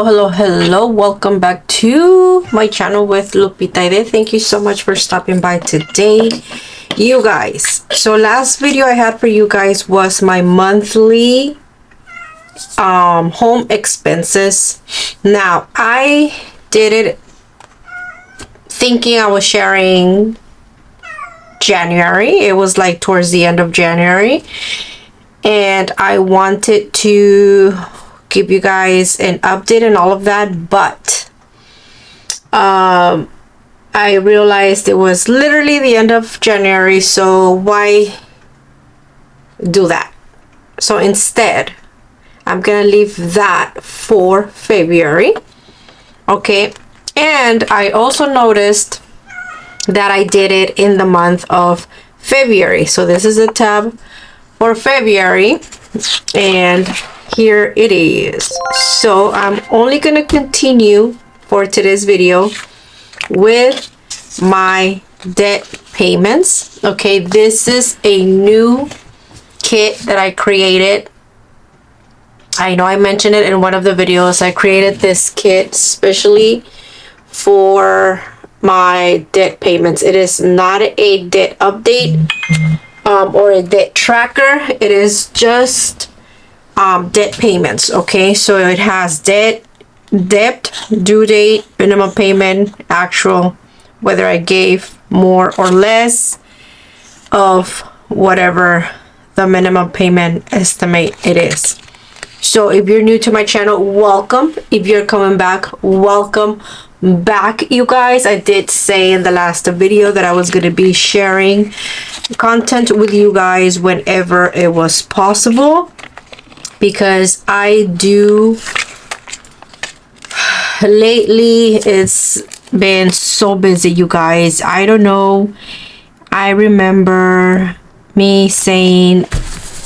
Hello. Welcome back to my channel with Lupita. Thank you so much for stopping by today, you guys. So last video I had for you guys was my monthly home expenses. Now I did it thinking I was sharing January. It was like towards the end of January, and I wanted to give you guys an update and all of that, but I realized it was literally the end of January, so why do that? So instead I'm gonna leave that for February. Okay, and I also noticed that I did it in the month of February, so this is a tab for February, and here it is. So I'm only gonna continue for today's video with my debt payments. Okay, this is a new kit that I created. I know I mentioned it in one of the videos. I created this kit especially for my debt payments. It is not a debt update or a debt tracker. It is just debt payments. Okay, so it has debt, due date, minimum payment, actual, whether I gave more or less of whatever the minimum payment estimate it is. So if you're new to my channel, welcome. If you're coming back, welcome back, you guys. I did say in the last video that I was going to be sharing content with you guys whenever it was possible, because I do lately it's been so busy, you guys. I don't know, I remember me saying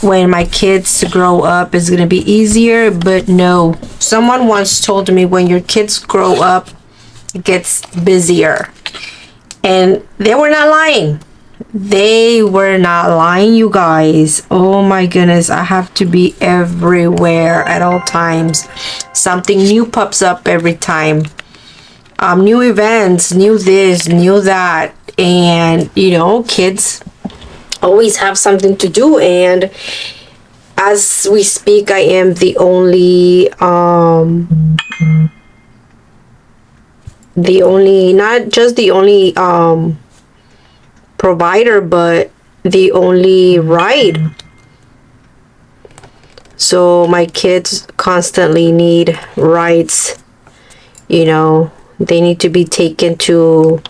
when my kids grow up it's gonna be easier, but no, someone once told me when your kids grow up it gets busier, and they were not lying. They were not lying, you guys. Oh my goodness, I have to be everywhere at all times. Something new pops up every time. New events, new this, new that, and you know, kids always have something to do. And as we speak, I am the only not just the only provider, but the only ride. So my kids constantly need rides. You know, they need to be taken to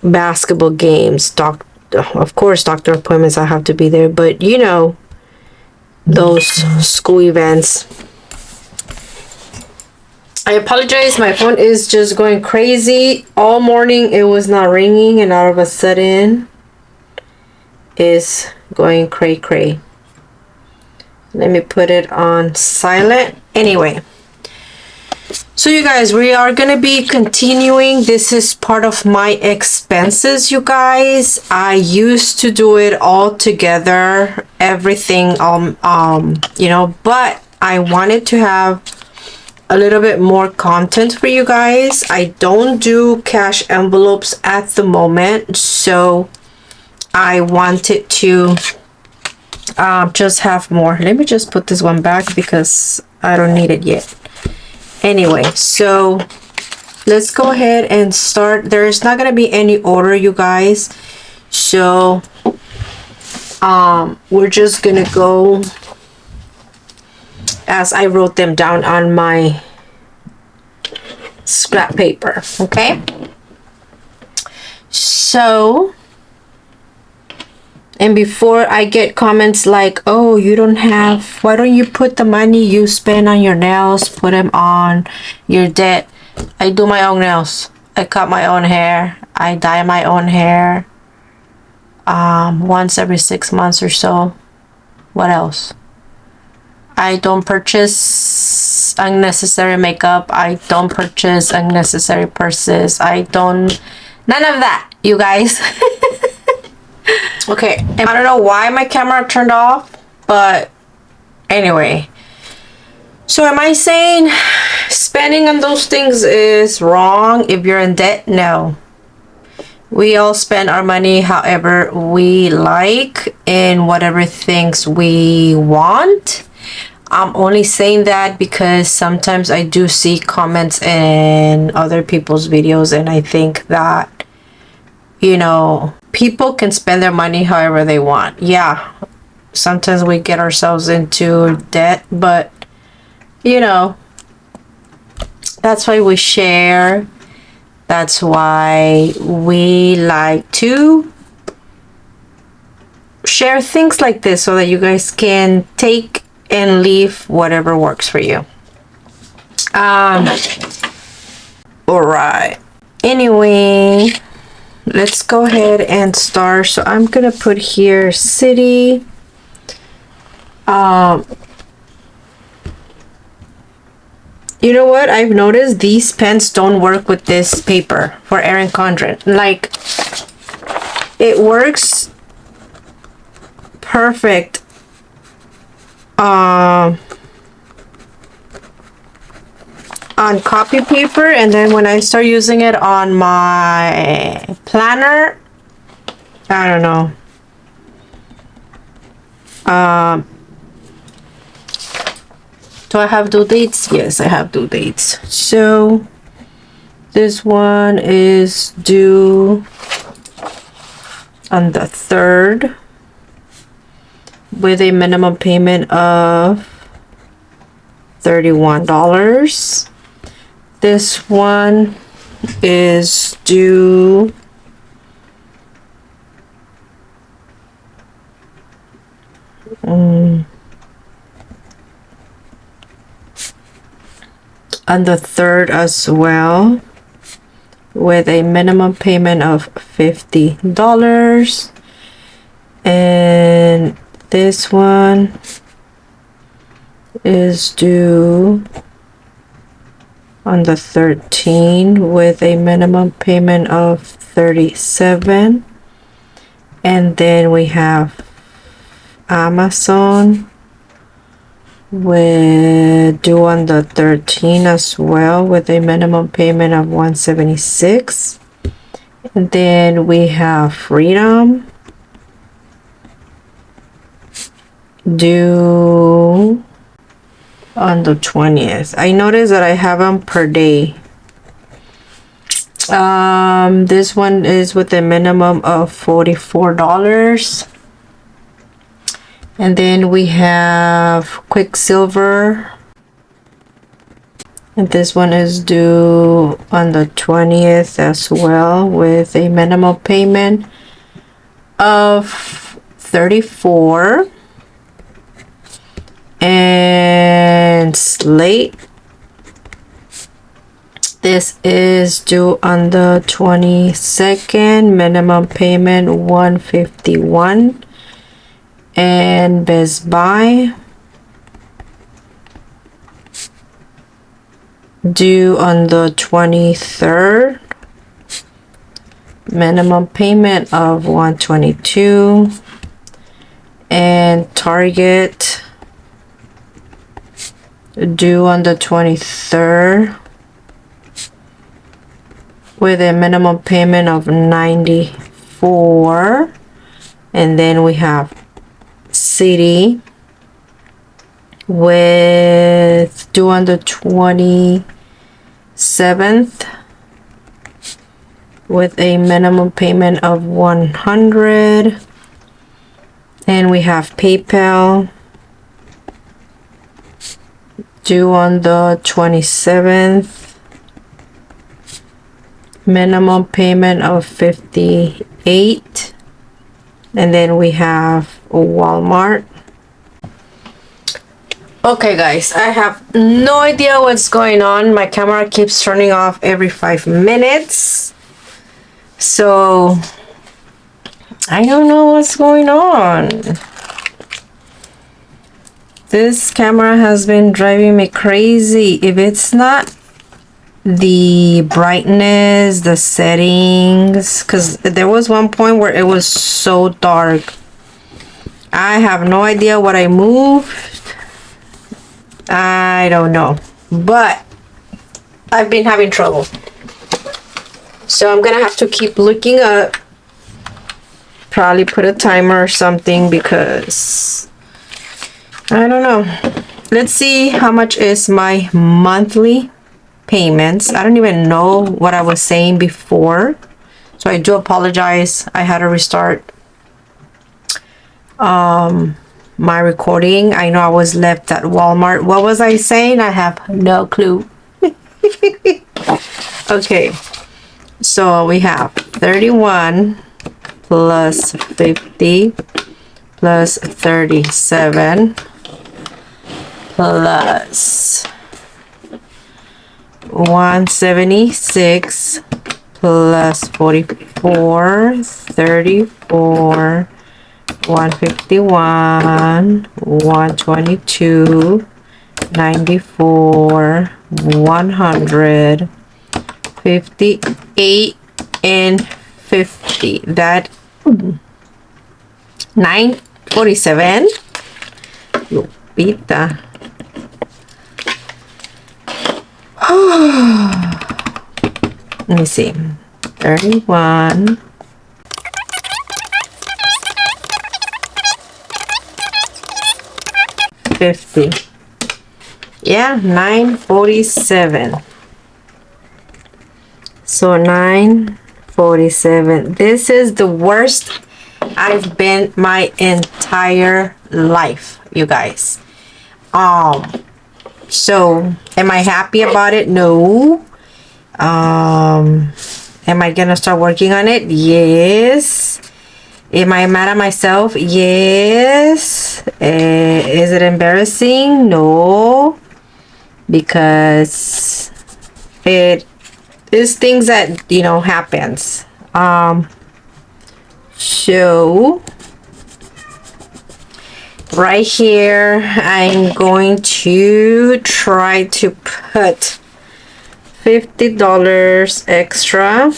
basketball games, of course doctor appointments, I have to be there, but you know, those school events. I apologize, my phone is just going crazy. All morning it was not ringing, and all of a sudden is going cray. Let me put it on silent. Anyway, so you guys, we are gonna be continuing. This is part of my expenses, you guys. I used to do it all together, everything, you know, but I wanted to have a little bit more content for you guys. I don't do cash envelopes at the moment, so I wanted to just have more. Let me just put this one back because I don't need it yet. Anyway, so let's go ahead and start. There's not gonna be any order, you guys, so we're just gonna go as I wrote them down on my scrap paper. Okay, so, and before I get comments like, oh, you don't have, why don't you put the money you spend on your nails, put them on your debt? I do my own nails, I cut my own hair, I dye my own hair once every 6 months or so. What else? I don't purchase unnecessary makeup. I don't purchase unnecessary purses. I don't, none of that, you guys. Okay, and I don't know why my camera turned off, but anyway, So am I saying spending on those things is wrong if you're in debt? No. We all spend our money however we like and whatever things we want. I'm only saying that because sometimes I do see comments in other people's videos and I think that, you know, people can spend their money however they want. Yeah, sometimes we get ourselves into debt, but, you know, that's why we share. That's why we like to share things like this so that you guys can take and leave whatever works for you. All right. Anyway, let's go ahead and start. So I'm gonna put here city. You know what? I've noticed these pens don't work with this paper for Erin Condren. Like, it works perfect on copy paper, and then when I start using it on my planner, I don't know. Do I have due dates? Yes, I have due dates. So this one is due on the 3rd with a minimum payment of $31. This one is due on the 3rd as well with a minimum payment of $50. And this one is due on the 13th with a minimum payment of $37. And then we have Amazon with due on the 13th as well with a minimum payment of $176. And then we have Freedom due on the 20th. I noticed that I have them per day. This one is with a minimum of $44. And then we have Quicksilver, and this one is due on the 20th as well with a minimum payment of $34. And Slate, this is due on the 22nd, minimum payment $151. And Best Buy due on the 23rd, minimum payment of $122. And Target due on the 23rd with a minimum payment of $94. And then we have City with due on the 27th with a minimum payment of $100. And we have PayPal due on the 27th, minimum payment of $58. And then we have Walmart. Okay guys, I have no idea what's going on. My camera keeps turning off every 5 minutes. So I don't know what's going on. This camera has been driving me crazy. If it's not the brightness, the settings, because there was one point where it was so dark. I have no idea what I moved. I don't know, but I've been having trouble. So I'm gonna have to keep looking up. Probably put a timer or something because I don't know. Let's see how much is my monthly payments. I don't even know what I was saying before. So I do apologize. I had to restart my recording. I know I was left at Walmart. What was I saying? I have no clue. Okay. So we have 31 plus 50 plus 37 plus 176 plus 44, 34, 151, 122, 94, 100, 58, and 50. That 947. Lupita. Let me see. 31. 50. Yeah, 947. So 947. This is the worst I've been my entire life, you guys. So am I happy about it? No. Am I gonna start working on it? Yes. Am I mad at myself? Yes. Is it embarrassing? No. Because it is things that, you know, happens. So right here, I'm going to try to put $50 extra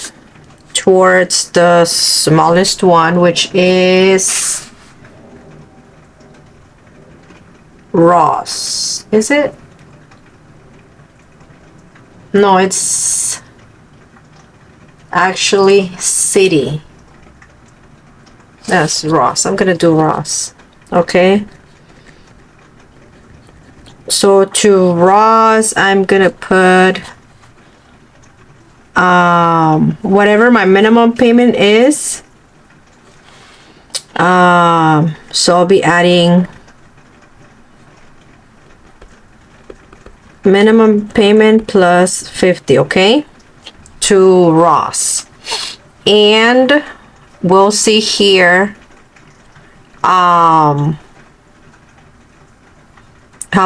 towards the smallest one, which is Ross. Is it? No, it's actually City. That's Ross. I'm gonna do Ross. Okay. So to Ross, I'm gonna put whatever my minimum payment is. So I'll be adding minimum payment plus 50, okay, to Ross. And we'll see here how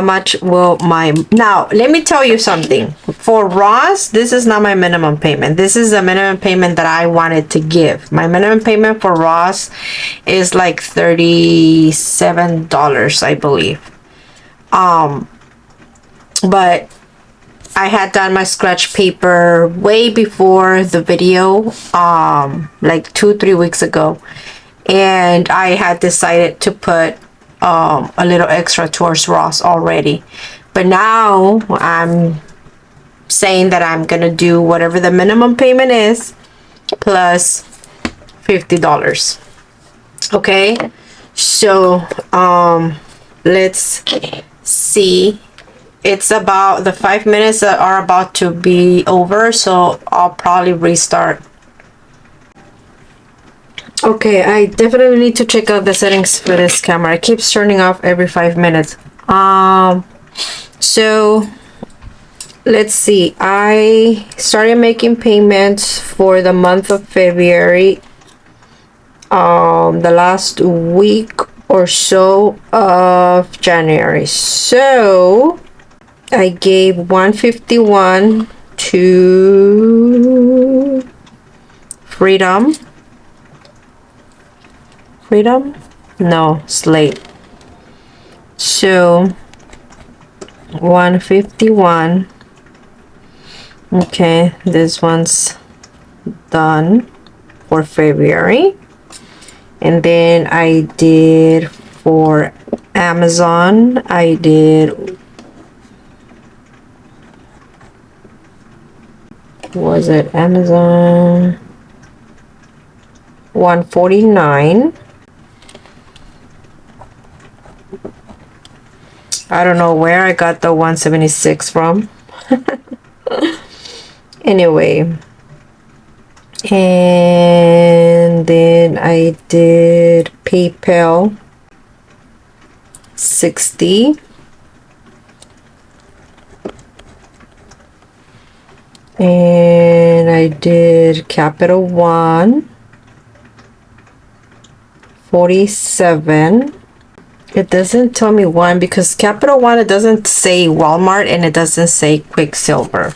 much will my, now let me tell you something. For Ross, this is not my minimum payment. This is the minimum payment that I wanted to give. My minimum payment for Ross is like $37, I believe. But I had done my scratch paper way before the video, like 2-3 weeks ago, and I had decided to put a little extra towards Ross already. But now I'm saying that I'm gonna do whatever the minimum payment is plus $50. Okay, so let's see. It's about, the 5 minutes are about to be over, so I'll probably restart. Okay, I definitely need to check out the settings for this camera. It keeps turning off every 5 minutes. So let's see. I started making payments for the month of February, the last week or so of January. So I gave 151 to Freedom. No, Slate. So 151. Okay, this one's done for February. And then I did for Amazon, I did Was it Amazon? 149. I don't know where I got the 176 from. Anyway, and then I did PayPal 60. And I did Capital One 47. It doesn't tell me one because Capital One, it doesn't say Walmart and it doesn't say Quicksilver.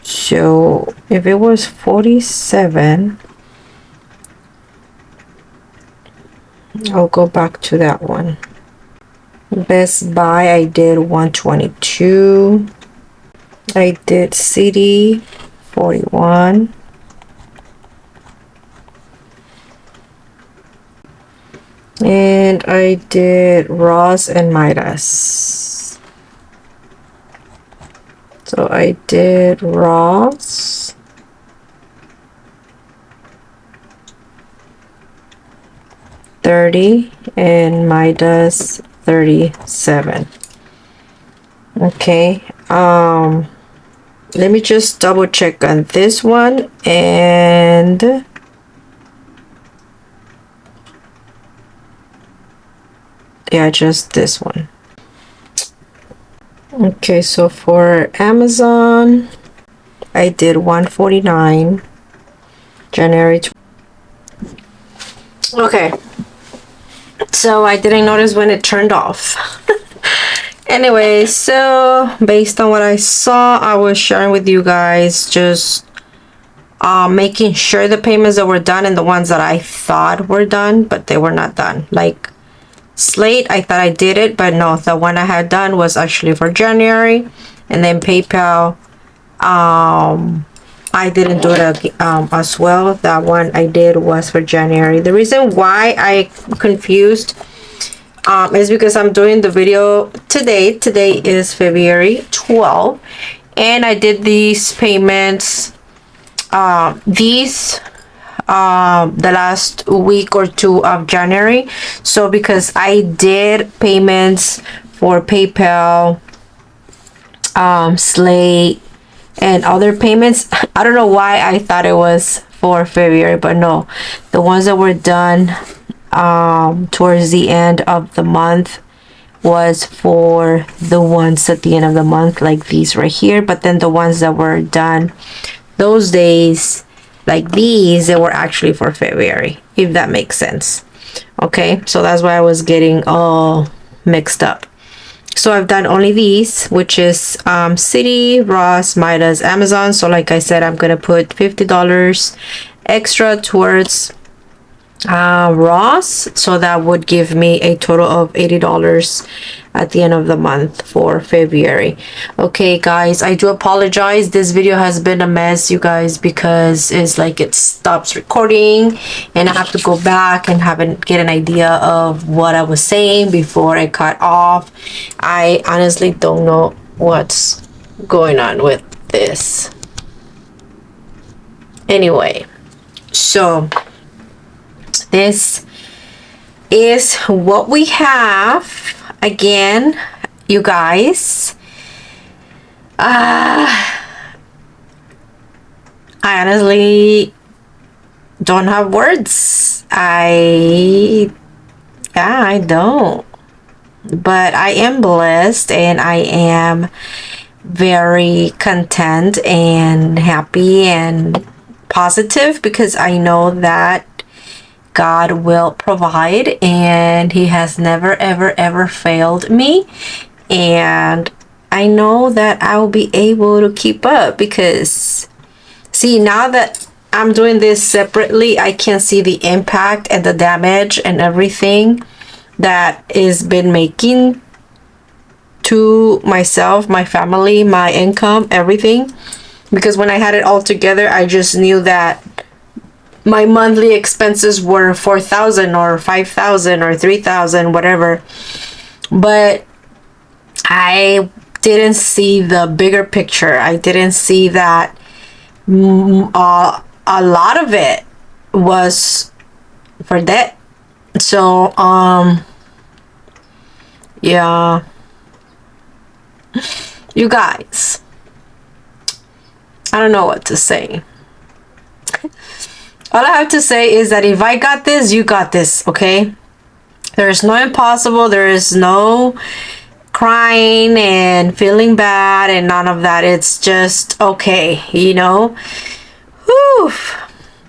So if it was 47, I'll go back to that one. Best Buy, I did 122. I did City 41. And I did Ross and Midas. So I did Ross, $30 and Midas 37. Okay, let me just double check on this one, and yeah, just this one. Okay, so for Amazon, I did 149 January. Okay, so I didn't notice when it turned off. Anyway, so based on what I saw, I was sharing with you guys, just making sure the payments that were done and the ones that I thought were done, but they were not done. Like Slate, I thought I did it, but no, the one I had done was actually for January. And then PayPal, I didn't do it as well. That one I did was for January. The reason why I confused is because I'm doing the video today. Today is February 12th, and I did these payments the last week or two of January. So because I did payments for PayPal, Slate, and other payments, I don't know why I thought it was for February, but no, the ones that were done towards the end of the month was for the ones at the end of the month, like these right here. But then the ones that were done those days, like these, they were actually for February, if that makes sense. Okay, so that's why I was getting all mixed up. So I've done only these, which is City, Ross, Midas, Amazon. So like I said, I'm gonna put $50 extra towards Ross, so that would give me a total of $80 at the end of the month for February. Okay guys, I do apologize, this video has been a mess, you guys, because it's like it stops recording and I have to go back and get an idea of what I was saying before I cut off. I honestly don't know what's going on with this. Anyway, so this is what we have. Again, you guys, I honestly don't have words. I don't, but I am blessed and I am very content and happy and positive, because I know that God will provide, and he has never ever failed me, and I know that I will be able to keep up, because see, now that I'm doing this separately, I can see the impact and the damage and everything that is been making to myself, my family, my income, everything. Because when I had it all together, I just knew that my monthly expenses were $4,000 or $5,000 or $3,000, whatever. But I didn't see the bigger picture. I didn't see that a lot of it was for that. So yeah, you guys, I don't know what to say. All I have to say is that if I got this, you got this, okay? There is no impossible, there is no crying and feeling bad and none of that. It's just okay, you know? Whew.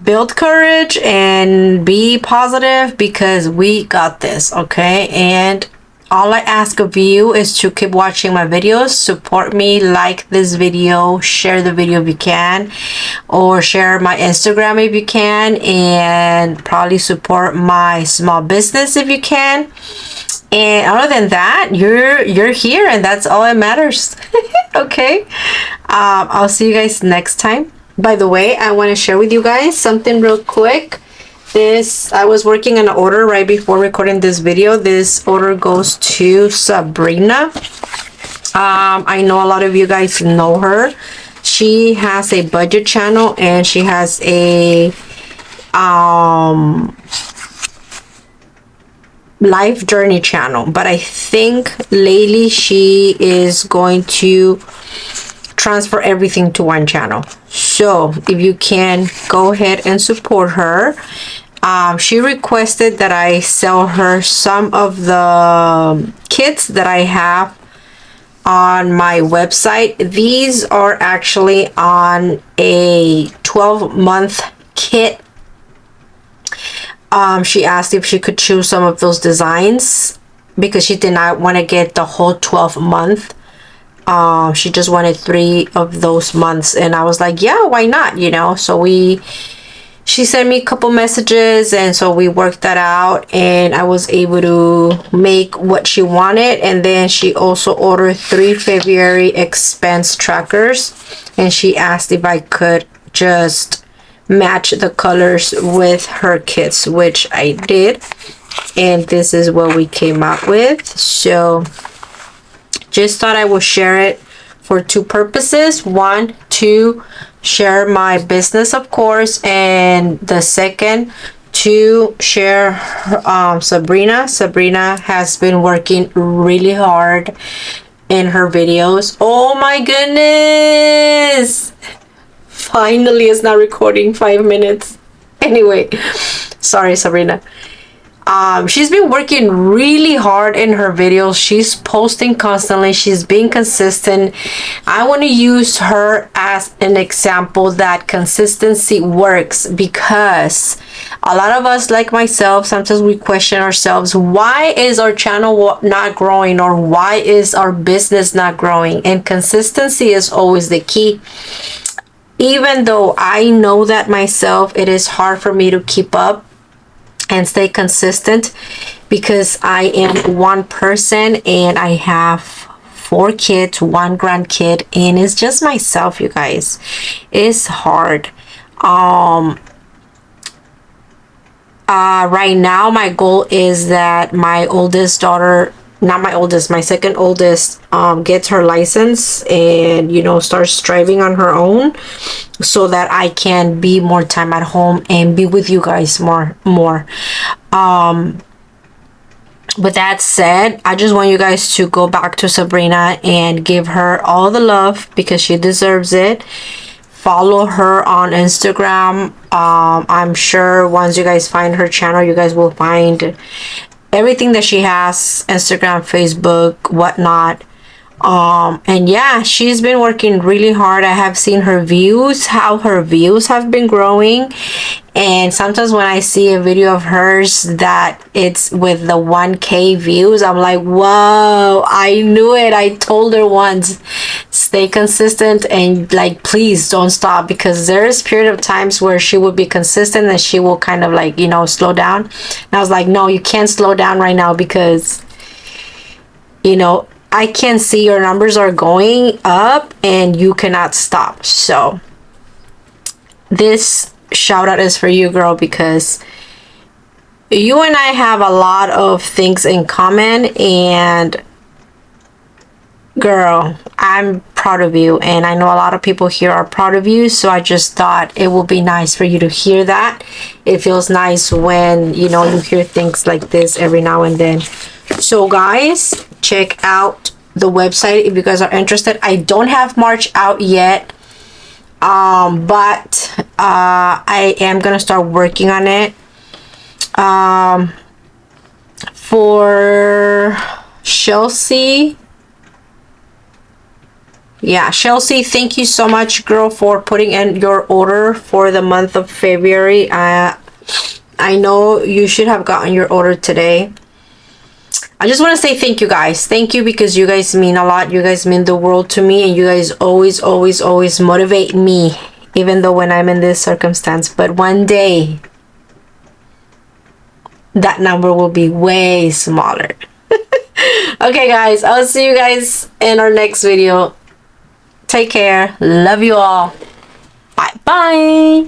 Build courage and be positive because we got this, okay? And all I ask of you is to keep watching my videos, support me, like this video, share the video if you can, or share my Instagram if you can, and probably support my small business if you can. And other than that, you're here, and that's all that matters. Okay. I'll see you guys next time. By the way, I want to share with you guys something real quick. I was working on an order right before recording this video. This order goes to Sabrina. I know a lot of you guys know her. She has a budget channel and she has a life journey channel, but I think lately she is going to transfer everything to one channel. So if you can, go ahead and support her. She requested that I sell her some of the kits that I have on my website. These are actually on a 12-month kit. She asked if she could choose some of those designs because she did not want to get the whole 12-month. She just wanted 3 of those months, and I was like, yeah, why not, you know? So she sent me a couple messages, and so we worked that out, and I was able to make what she wanted. And then she also ordered 3 February expense trackers, and she asked if I could just match the colors with her kits, which I did, and this is what we came up with. So just thought I would share it for 2 purposes. One, to share my business, of course, and the second, to share Sabrina. Sabrina has been working really hard in her videos. Oh my goodness, finally it's not recording 5 minutes. Anyway, sorry Sabrina. She's been working really hard in her videos. She's posting constantly. She's being consistent. I want to use her as an example that consistency works, because a lot of us, like myself, sometimes we question ourselves, why is our channel not growing, or why is our business not growing? And consistency is always the key. Even though I know that myself, it is hard for me to keep up and stay consistent because I am one person and I have 4 kids, 1 grandkid, and it's just myself, you guys. It's hard. Right now my goal is that my oldest daughter, not my oldest, my second oldest, gets her license and, you know, starts driving on her own, so that I can be more time at home and be with you guys more. With that said, I just want you guys to go back to Sabrina and give her all the love because she deserves it. Follow her on Instagram. I'm sure once you guys find her channel, you guys will find everything that she has, Instagram, Facebook, whatnot. And yeah, she's been working really hard. I have seen her views, how her views have been growing. And sometimes when I see a video of hers that it's with the 1K views, I'm like, whoa, I knew it. I told her once, stay consistent and like, please don't stop, because there's period of times where she will be consistent and she will kind of like, you know, slow down. And I was like, no, you can't slow down right now, because, you know, I can see your numbers are going up and you cannot stop. So this shout out is for you, girl, because you and I have a lot of things in common. And girl, I'm proud of you, and I know a lot of people here are proud of you, so I just thought it would be nice for you to hear that. It feels nice when, you know, you hear things like this every now and then. So guys, check out the website if you guys are interested. I don't have March out yet, but I am gonna start working on it. For Chelsea, yeah, Chelsea, thank you so much, girl, for putting in your order for the month of February. I know you should have gotten your order today. I just want to say thank you, guys. Thank you, because you guys mean a lot. You guys mean the world to me, and you guys always motivate me, even though when I'm in this circumstance. But one day, that number will be way smaller. Okay, guys, I'll see you guys in our next video. Take care. Love you all. Bye bye.